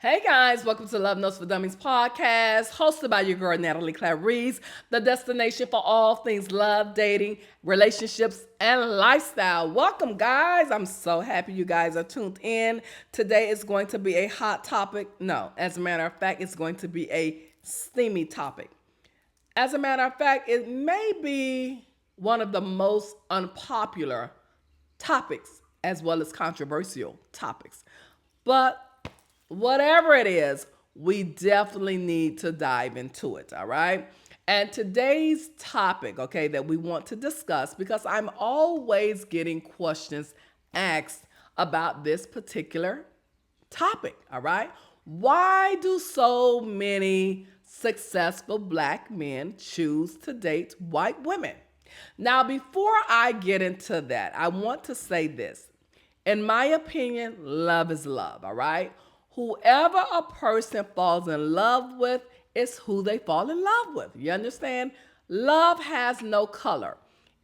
Hey guys, welcome to Love Notes for Dummies podcast, hosted by your girl Natalie Clarice, the destination for all things love, dating, relationships, and lifestyle. Welcome, guys. I'm so happy you guys are tuned in. Today is going to be a hot topic. No, as a matter of fact, it's going to be a steamy topic. As a matter of fact, it may be one of the most unpopular topics as well as controversial topics. But whatever it is, we definitely need to dive into it, all right? And today's topic, okay, that we want to discuss, because I'm always getting questions asked about this particular topic, all right? Why do so many successful black men choose to date white women? Now, before I get into that, I want to say this. In my opinion, love is love, all right? Whoever a person falls in love with is who they fall in love with. You understand? Love has no color.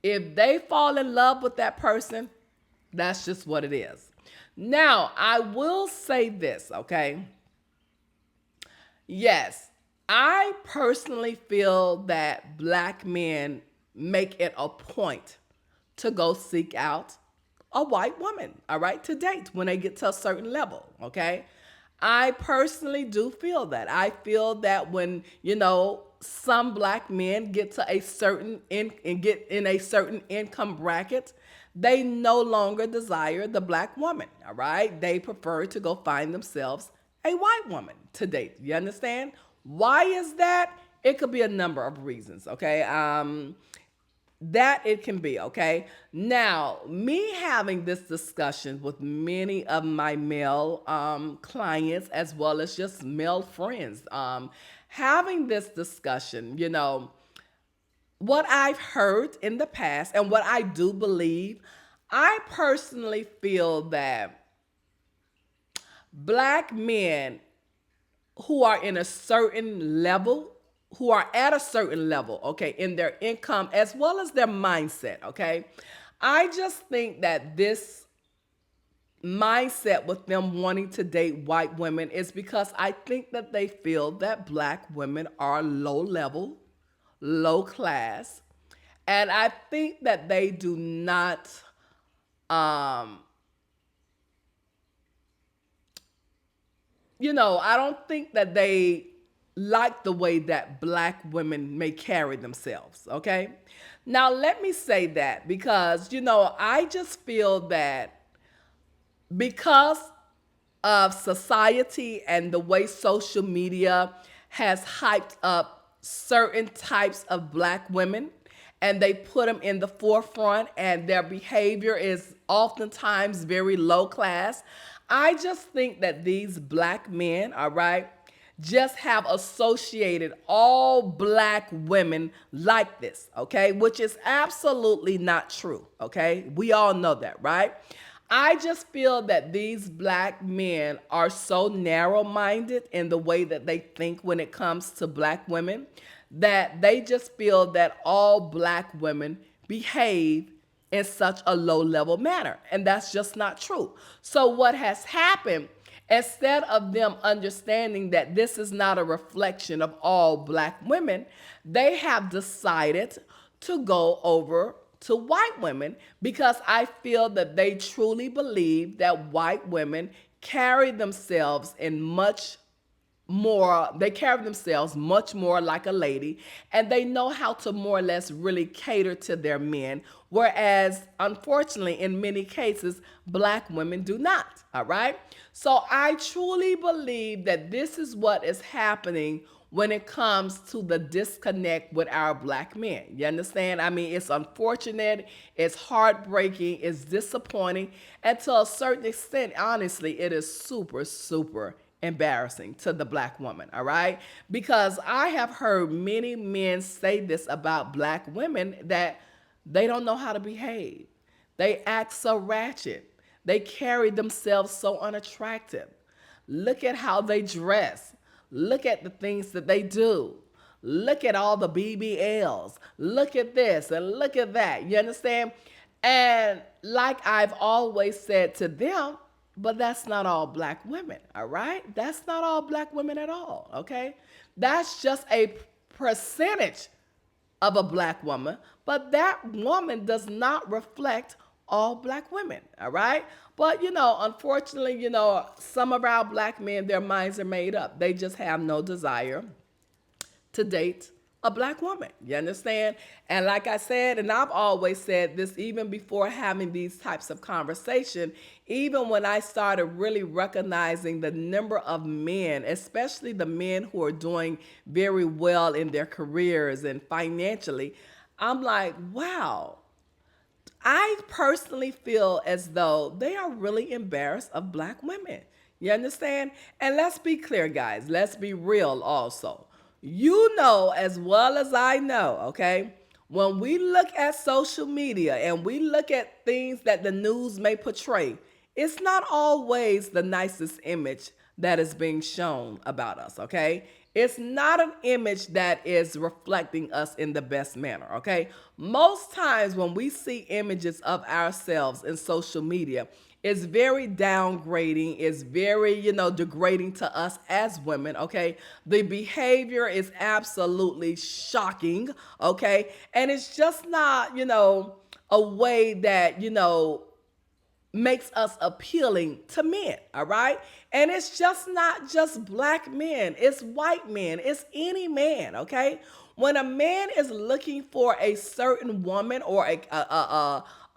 If they fall in love with that person, that's just what it is. Now, I will say this, okay? Yes, I personally feel that black men make it a point to go seek out a white woman, all right, to date when they get to a certain level, okay? I personally do feel that. I feel that when, some black men get to a certain and get in a certain income bracket, they no longer desire the black woman, all right? They prefer to go find themselves a white woman to date. You understand? Why is that? It could be a number of reasons, okay? That it can be, okay? Now, me having this discussion with many of my male clients as well as just male friends, having this discussion, what I've heard in the past and what I do believe, I personally feel that black men who are in a certain level, who are at a certain level, okay, in their income as well as their mindset, okay? I just think that this mindset with them wanting to date white women is because I think that they feel that black women are low level, low class, and I think that they do not um I don't think that they like the way that black women may carry themselves, okay? Now, let me say that because, I just feel that because of society and the way social media has hyped up certain types of black women and they put them in the forefront and their behavior is oftentimes very low class. I just think that these black men, all right, just have associated all black women like this, okay? Which is absolutely not true, okay? We all know that, right? I just feel that these black men are so narrow minded in the way that they think when it comes to black women that they just feel that all black women behave in such a low level manner. And that's just not true. So, what has happened, instead of them understanding that this is not a reflection of all black women, they have decided to go over to white women because I feel that they truly believe that white women carry themselves in they carry themselves much more like a lady, and they know how to more or less really cater to their men, whereas unfortunately in many cases black women do not, all right? So I truly believe that this is what is happening when it comes to the disconnect with our black men. You understand? I mean, it's unfortunate, it's heartbreaking, it's disappointing, and to a certain extent, honestly, it is super, super embarrassing to the black woman, all right? Because I have heard many men say this about black women that they don't know how to behave. They act so ratchet. They carry themselves so unattractive. Look at how they dress. Look at the things that they do. Look at all the BBLs. Look at this and look at that. You understand? And like I've always said to them, But that's not all black women, all right? That's not all black women at all, okay? That's just a percentage of a black woman, but that woman does not reflect all black women, all right? But unfortunately, some of our black men, their minds are made up. They just have no desire to date a black woman. You understand? And like I said, and I've always said this even before having these types of conversation, even when I started really recognizing the number of men, especially the men who are doing very well in their careers and financially, I'm like, wow, I personally feel as though they are really embarrassed of black women. You understand? And let's be clear, guys. Let's be real also. You know as well as I know, okay? When we look at social media and we look at things that the news may portray, it's not always the nicest image that is being shown about us, okay? It's not an image that is reflecting us in the best manner, okay? Most times when we see images of ourselves in social media, it's very downgrading, it's very, degrading to us as women, okay? The behavior is absolutely shocking, okay? And it's just not, a way that, makes us appealing to men, all right? And it's just not just black men, it's white men, it's any man, okay? When a man is looking for a certain woman or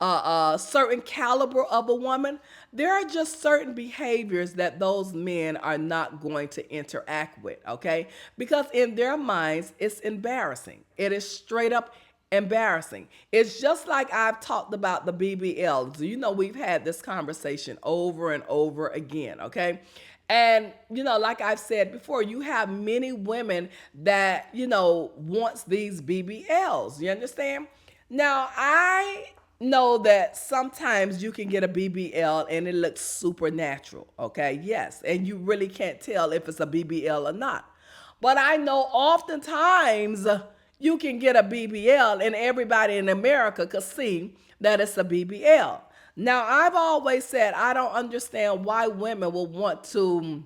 a certain caliber of a woman, there are just certain behaviors that those men are not going to interact with, okay? Because in their minds, it's embarrassing. It is straight up embarrassing. It's just like I've talked about the BBLs. We've had this conversation over and over again, okay? And like I've said before, you have many women that wants these BBLs. You understand? Now I know that sometimes you can get a BBL and it looks supernatural, okay? Yes, and you really can't tell if it's a BBL or not. But I know oftentimes you can get a BBL and everybody in America could see that it's a BBL. Now, I've always said I don't understand why women will want to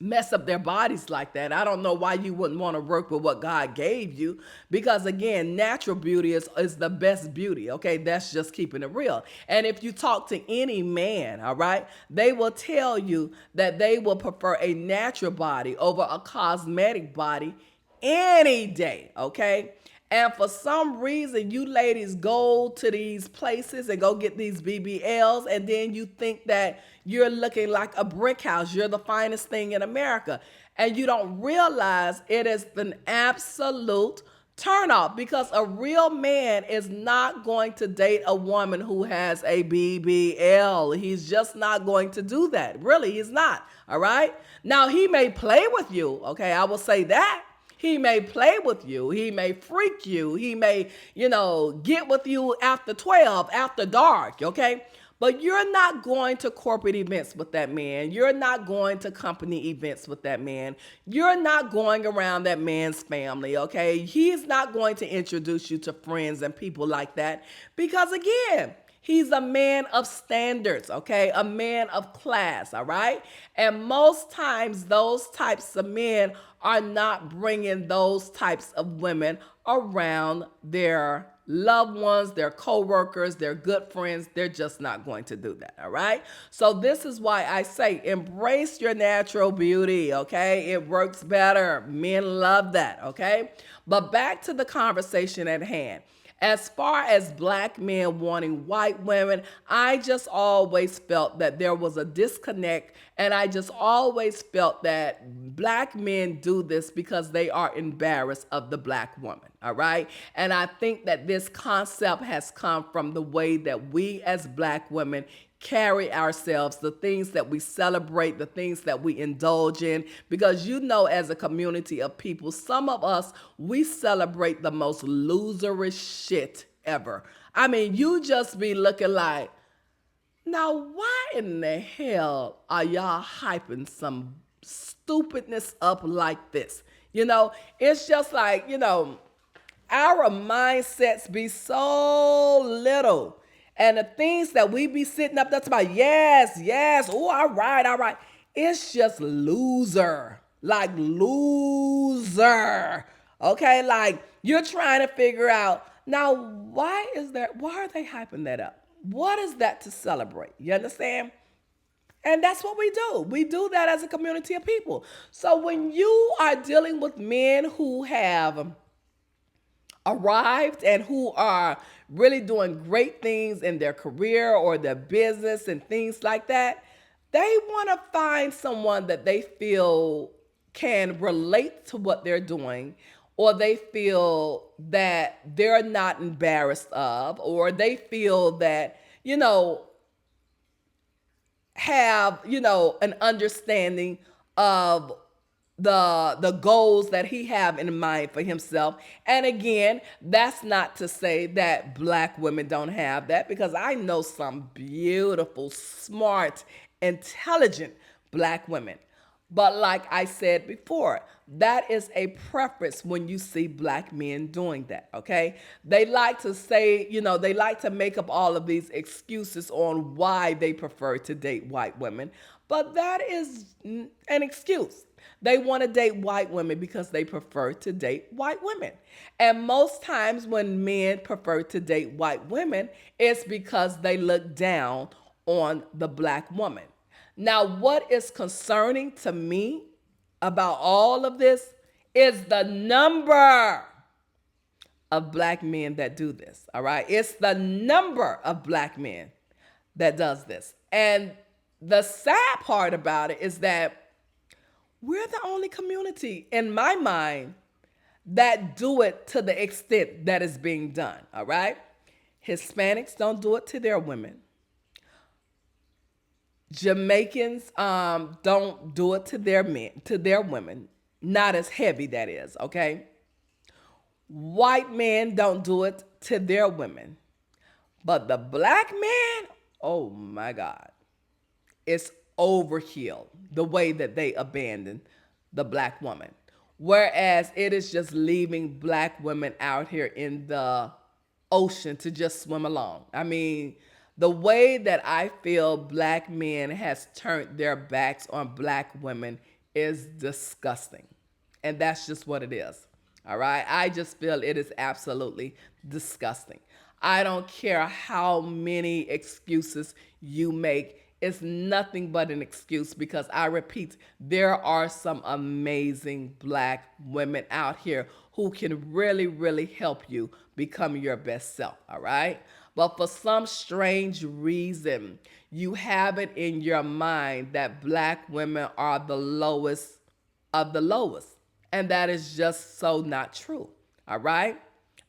mess up their bodies like that. I don't know why you wouldn't want to work with what God gave you because, again, natural beauty is the best beauty, okay? That's just keeping it real. And if you talk to any man, all right, they will tell you that they will prefer a natural body over a cosmetic body any day, okay? And for some reason, you ladies go to these places and go get these BBLs, and then you think that you're looking like a brick house. You're the finest thing in America. And you don't realize it is an absolute turnoff because a real man is not going to date a woman who has a BBL. He's just not going to do that. Really, he's not. All right? Now, he may play with you. Okay, I will say that. He may play with you. He may freak you. He may, get with you after 12, after dark, okay? But you're not going to corporate events with that man. You're not going to company events with that man. You're not going around that man's family, okay? He's not going to introduce you to friends and people like that because, again, he's a man of standards, okay? A man of class, all right? And most times those types of men are not bringing those types of women around their loved ones, their coworkers, their good friends. They're just not going to do that, all right? So this is why I say embrace your natural beauty, okay? It works better. Men love that, okay? But back to the conversation at hand. As far as black men wanting white women, I just always felt that there was a disconnect, and I just always felt that black men do this because they are embarrassed of the black woman, all right? And I think that this concept has come from the way that we as black women carry ourselves, the things that we celebrate, the things that we indulge in. Because as a community of people, some of us, we celebrate the most loserish shit ever. I mean, you just be looking like, now why in the hell are y'all hyping some stupidness up like this? It's just like, our mindsets be so little. And the things that we be sitting up there talking about, yes, yes, oh, all right, all right. It's just loser. Like loser. Okay, like you're trying to figure out now why are they hyping that up? What is that to celebrate? You understand? And that's what we do. We do that as a community of people. So when you are dealing with men who have arrived and who are really doing great things in their career or their business and things like that, they want to find someone that they feel can relate to what they're doing, or they feel that they're not embarrassed of, or they feel that, have, an understanding of the goals that he have in mind for himself. And again, that's not to say that black women don't have that, because I know some beautiful, smart, intelligent black women. But like I said before, that is a preference when you see black men doing that, okay? They like to say, they like to make up all of these excuses on why they prefer to date white women, but that is an excuse. They want to date white women because they prefer to date white women. And most times when men prefer to date white women, it's because they look down on the black woman. Now, what is concerning to me about all of this is the number of black men that do this, all right? It's the number of black men that does this. And the sad part about it is that we're the only community, in my mind, that do it to the extent that is being done, all right? Hispanics don't do it to their women. Jamaicans don't do it to their men, to their women. Not as heavy, that is, okay? White men don't do it to their women. But the black man, oh my God, it's overkill the way that they abandon the black woman. Whereas it is just leaving black women out here in the ocean to just swim along. I mean, the way that I feel black men has turned their backs on black women is disgusting. And that's just what it is. All right. I just feel it is absolutely disgusting. I don't care how many excuses you make. It's nothing but an excuse, because I repeat, there are some amazing black women out here who can really, really help you become your best self. All right. But for some strange reason, you have it in your mind that black women are the lowest of the lowest. And that is just so not true. All right.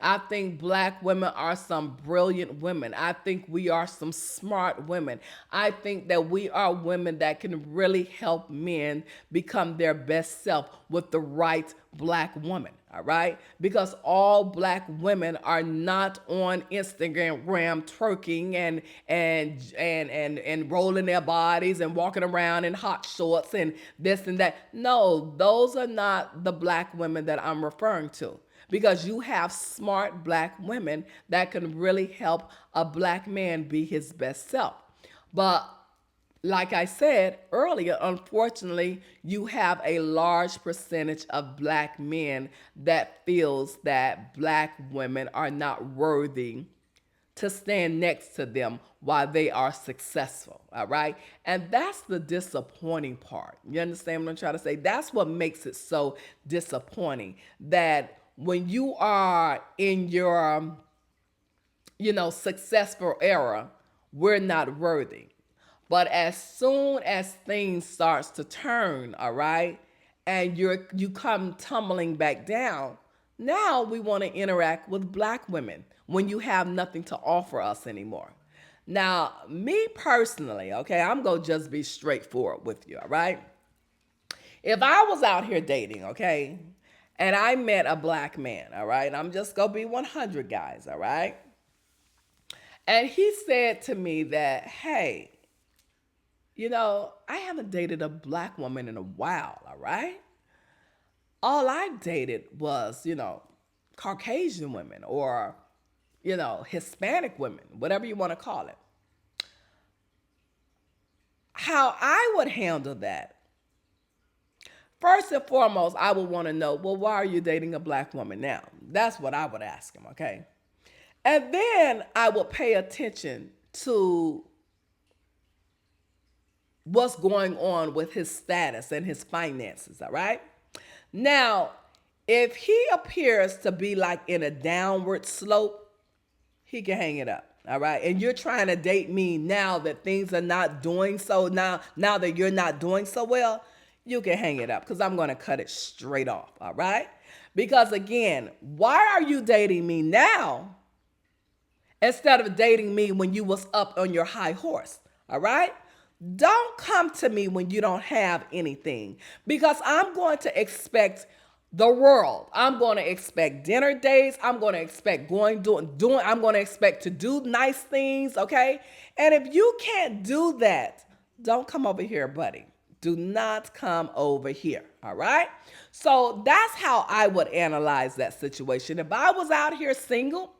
I think black women are some brilliant women. I think we are some smart women. I think that we are women that can really help men become their best self with the right black woman. All right? Because all black women are not on Instagram twerking and rolling their bodies and walking around in hot shorts and this and that. No, those are not the black women that I'm referring to, because you have smart black women that can really help a black man be his best self. But like I said earlier, unfortunately, you have a large percentage of black men that feels that black women are not worthy to stand next to them while they are successful. All right. And that's the disappointing part. You understand what I'm trying to say? That's what makes it so disappointing, that when you are in your, successful era, we're not worthy. But as soon as things starts to turn, all right, and you come tumbling back down, now we want to interact with black women when you have nothing to offer us anymore. Now, me personally, okay, I'm going to just be straightforward with you, all right? If I was out here dating, okay, and I met a black man, all right, I'm just going to be 100, guys, all right? And he said to me that, hey, I haven't dated a black woman in a while, all right? All I dated was, Caucasian women or Hispanic women, whatever you want to call it. How I would handle that, first and foremost, I would want to know, well, why are you dating a black woman now? That's what I would ask him, okay? And then I would pay attention to what's going on with his status and his finances, all right? Now, if he appears to be like in a downward slope, he can hang it up. All right. And you're trying to date me now that things are not doing so now that you're not doing so well, you can hang it up because I'm going to cut it straight off. All right. Because again, why are you dating me now instead of dating me when you was up on your high horse? All right. Don't come to me when you don't have anything because I'm going to expect the world. I'm going to expect dinner dates. I'm going to expect I'm going to expect to do nice things, okay? And if you can't do that, don't come over here, buddy. Do not come over here, all right? So that's how I would analyze that situation. If I was out here single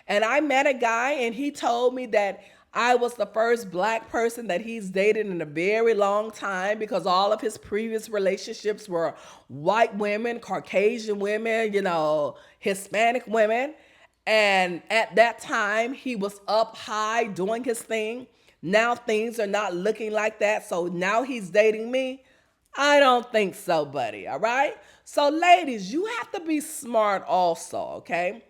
and I met a guy and he told me that I was the first black person that he's dated in a very long time because all of his previous relationships were white women, Caucasian women, Hispanic women. And at that time, he was up high doing his thing. Now things are not looking like that. So now he's dating me. I don't think so, buddy. All right. So, ladies, you have to be smart also. Okay.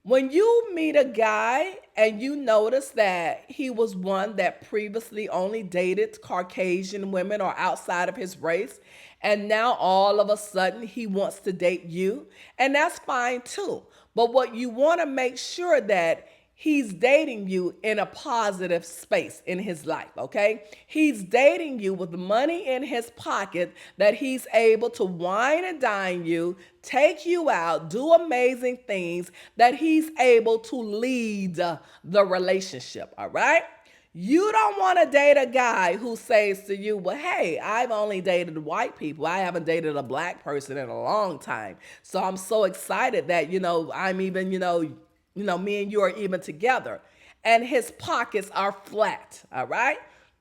When you meet a guy and you notice that he was one that previously only dated Caucasian women or outside of his race, and now all of a sudden he wants to date you, and that's fine too. But what you want to make sure that he's dating you in a positive space in his life, okay? He's dating you with money in his pocket that he's able to wine and dine you, take you out, do amazing things, that he's able to lead the relationship, all right? You don't want to date a guy who says to you, well, hey, I've only dated white people. I haven't dated a black person in a long time. So I'm so excited that, I'm even, me and you are even together. And his pockets are flat, all right?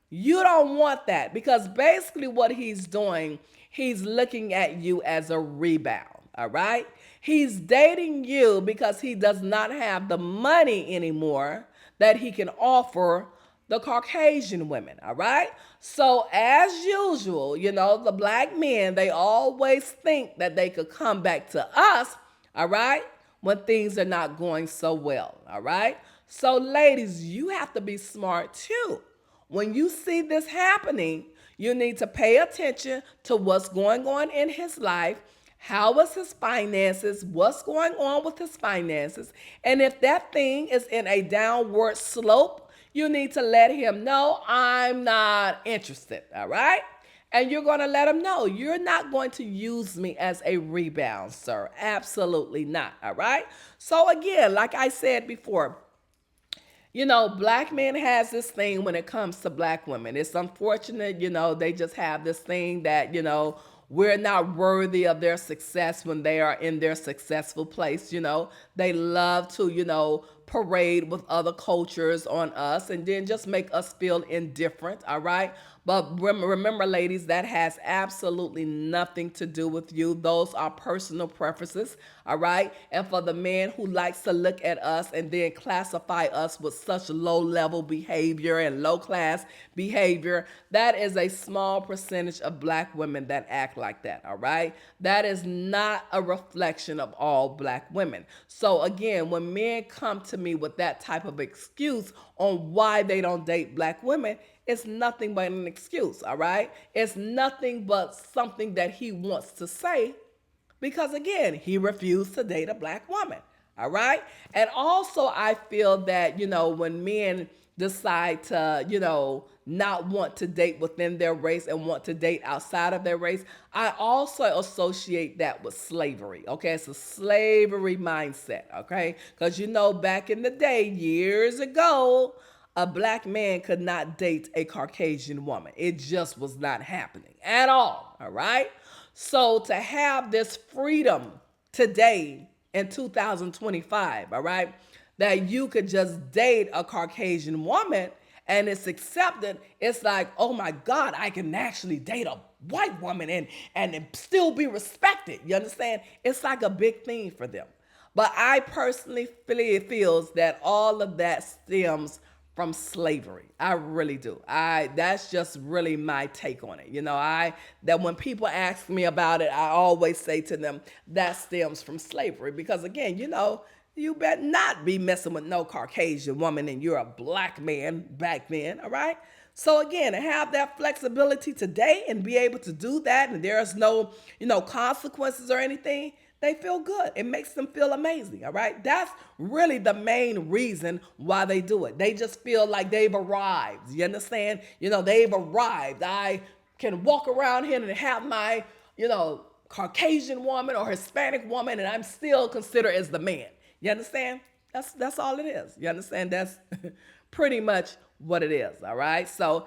You don't want that because basically what he's doing, he's looking at you as a rebound, all right? He's dating you because he does not have the money anymore that he can offer the Caucasian women, all right? So as usual, the black men, they always think that they could come back to us, all right, when things are not going so well, all right? So ladies, you have to be smart too. When you see this happening, you need to pay attention to what's going on in his life. How is his finances? What's going on with his finances? And if that thing is in a downward slope, you need to let him know, I'm not interested, all right? And you're going to let him know, you're not going to use me as a rebound, sir. Absolutely not, all right? So again, like I said before, black men has this thing when it comes to black women. It's unfortunate, they just have this thing that, we're not worthy of their success when they are in their successful place. They love to, parade with other cultures on us and then just make us feel indifferent, all right? But remember, ladies, that has absolutely nothing to do with you. Those are personal preferences, all right? And for the man who likes to look at us and then classify us with such low-level behavior and low-class behavior, that is a small percentage of black women that act like that, all right? That is not a reflection of all black women. So again, when men come to me with that type of excuse on why they don't date black women, it's nothing but an excuse, all right? It's nothing but something that he wants to say because, again, he refused to date a black woman, all right? And also, I feel that, when men decide to, not want to date within their race and want to date outside of their race, I also associate that with slavery, okay? It's a slavery mindset, okay? Because, back in the day, years ago, a black man could not date a Caucasian woman. It just was not happening at all right? So to have this freedom today in 2025, all right, that you could just date a Caucasian woman and it's accepted, it's like, oh my God, I can actually date a white woman and still be respected. You understand? It's like a big thing for them. But I personally feels that all of that stems from slavery. I really do. I That's just really my take on it. I that when people ask me about it, I always say to them that stems from slavery because again, you better not be messing with no Caucasian woman and you're a black man back then, all right? So again, to have that flexibility today and be able to do that and there's no, consequences or anything, they feel good. It makes them feel amazing, all right? That's really the main reason why they do it. They just feel like they've arrived. You understand? They've arrived. I can walk around here and have my, Caucasian woman or Hispanic woman and I'm still considered as the man. You understand? That's all it is. You understand? That's pretty much what it is. All right. So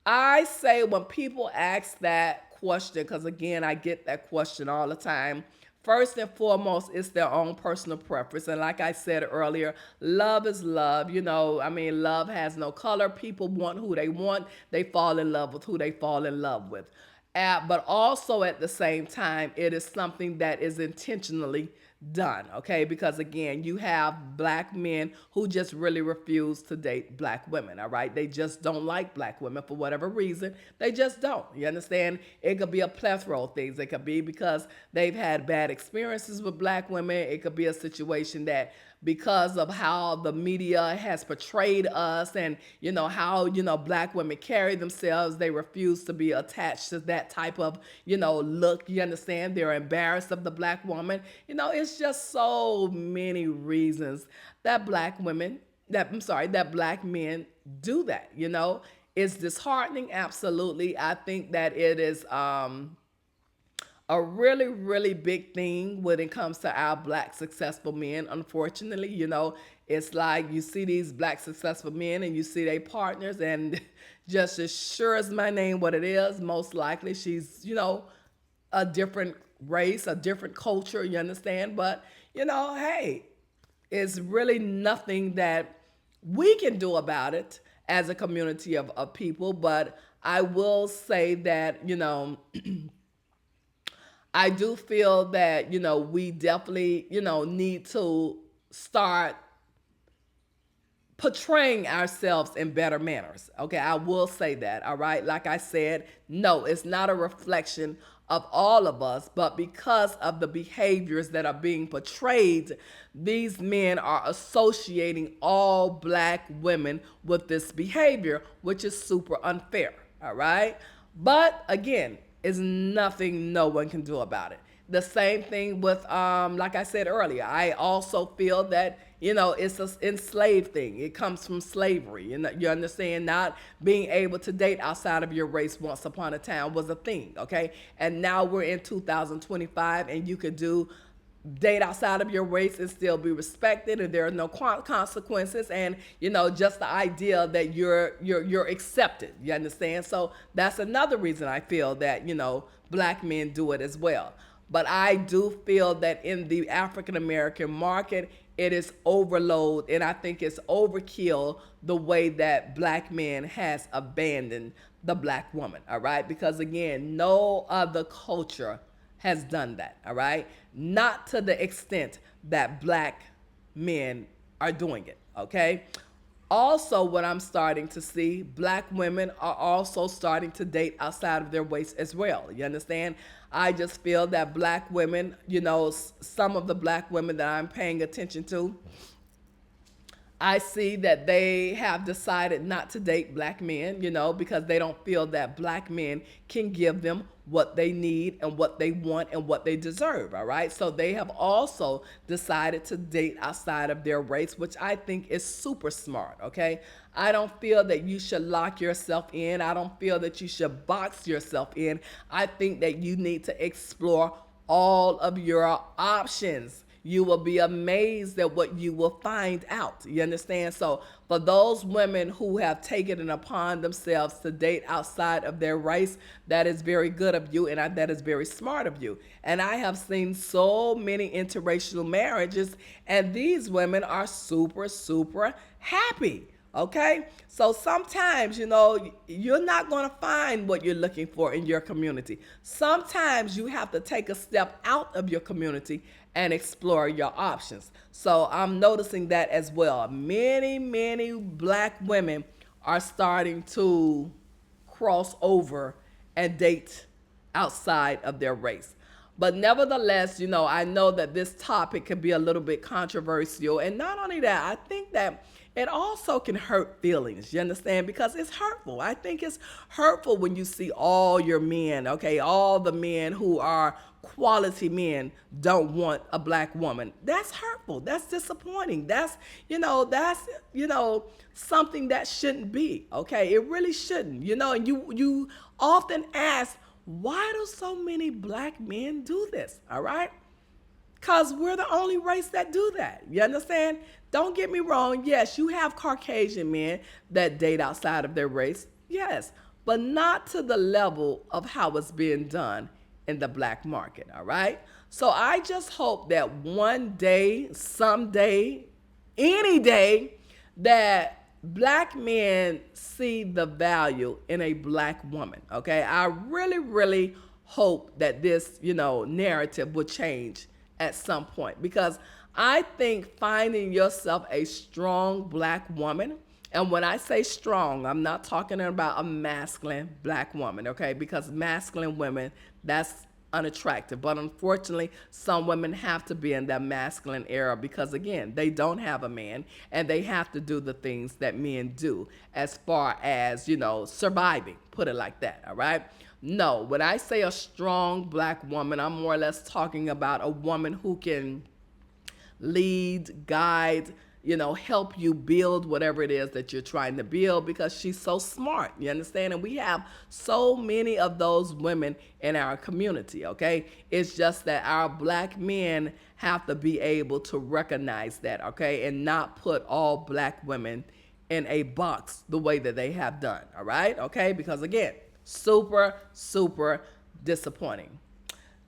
I say when people ask that question, because again, I get that question all the time. First and foremost, it's their own personal preference. And like I said earlier, love is love. Love has no color. People want who they want. They fall in love with who they fall in love with. But also at the same time, it is something that is intentionally done, okay? Because again, you have black men who just really refuse to date black women, all right? They just don't like black women for whatever reason. They just don't. You understand? It could be a plethora of things. It could be because they've had bad experiences with black women. It could be a situation that because of how the media has portrayed us and how black women carry themselves, they refuse to be attached to that type of look. You understand? They're embarrassed of the black woman. It's just so many reasons that black men do that. It's disheartening, absolutely. I think that it is a really, really big thing when it comes to our black successful men. Unfortunately, it's like you see these black successful men and you see their partners, and just as sure as my name, what it is, most likely she's, a different race, a different culture, you understand? But, hey, it's really nothing that we can do about it as a community of people. But I will say that, I do feel that, we definitely, need to start portraying ourselves in better manners. Okay, I will say that. All right. Like I said, no, it's not a reflection of all of us, but because of the behaviors that are being portrayed, these men are associating all black women with this behavior, which is super unfair. All right. But again, is nothing no one can do about it. The same thing with, like I said earlier, I also feel that, it's an enslaved thing. It comes from slavery. You understand? Not being able to date outside of your race once upon a time was a thing, okay? And now we're in 2025 and you could date outside of your race and still be respected and there are no consequences and just the idea that you're accepted. You understand? So that's another reason I feel that black men do it as well. But I do feel that in the African American market, it is overload, and I think it's overkill the way that black men has abandoned the black woman. All right, because again, no other culture has done that. All right, not to the extent that black men are doing it. Okay. Also, what I'm starting to see, black women are also starting to date outside of their waist as well. You understand? I just feel that black women, some of the black women that I'm paying attention to, I see that they have decided not to date black men, because they don't feel that black men can give them what they need and what they want and what they deserve, all right? So they have also decided to date outside of their race, which I think is super smart, okay? I don't feel that you should lock yourself in. I don't feel that you should box yourself in. I think that you need to explore all of your options. you will be amazed at what you will find out. You understand? So for those women who have taken it upon themselves to date outside of their race, that is very good of you, and that is very smart of you. And I have seen so many interracial marriages, and these women are super, super happy. Okay, so sometimes, you're not going to find what you're looking for in your community. Sometimes you have to take a step out of your community and explore your options. So I'm noticing that as well. Many, many black women are starting to cross over and date outside of their race. But nevertheless, I know that this topic can be a little bit controversial. And not only that, I think that it also can hurt feelings. You understand? Because it's hurtful. I think it's hurtful when you see all your men, okay, all the men who are quality men don't want a black woman. That's hurtful. That's disappointing. That's something that shouldn't be, okay? It really shouldn't, and you often ask, why do so many black men do this? All right? Because we're the only race that do that. You understand? Don't get me wrong. Yes, you have Caucasian men that date outside of their race. Yes, but not to the level of how it's being done in the black market. All right? So I just hope that one day, someday, any day, that black men see the value in a black woman. Okay? I really, really hope that this, narrative will change at some point, because I think finding yourself a strong black woman, and when I say strong, I'm not talking about a masculine black woman, okay? Because masculine women, that's unattractive. But unfortunately, some women have to be in that masculine era because, again, they don't have a man and they have to do the things that men do as far as, surviving, put it like that, all right? No, when I say a strong black woman, I'm more or less talking about a woman who can lead, guide, help you build whatever it is that you're trying to build, because she's so smart. You understand? And we have so many of those women in our community, okay? It's just that our black men have to be able to recognize that, okay? And not put all black women in a box the way that they have done, all right? Okay? Because again, super, super disappointing.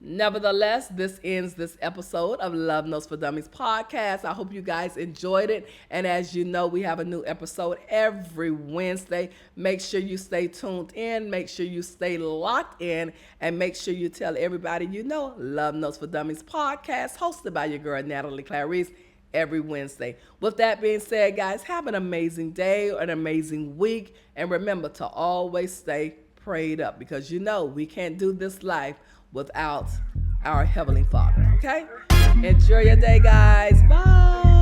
Nevertheless, this ends this episode of Love Notes for Dummies podcast. I hope you guys enjoyed it. And as you know, we have a new episode every Wednesday. Make sure you stay tuned in. Make sure you stay locked in. And make sure you tell everybody you know Love Notes for Dummies podcast, hosted by your girl, Natalie Clarice, every Wednesday. With that being said, guys, have an amazing day, an amazing week. And remember to always stay prayed up, because we can't do this life without our Heavenly Father, okay? Enjoy your day, guys. Bye.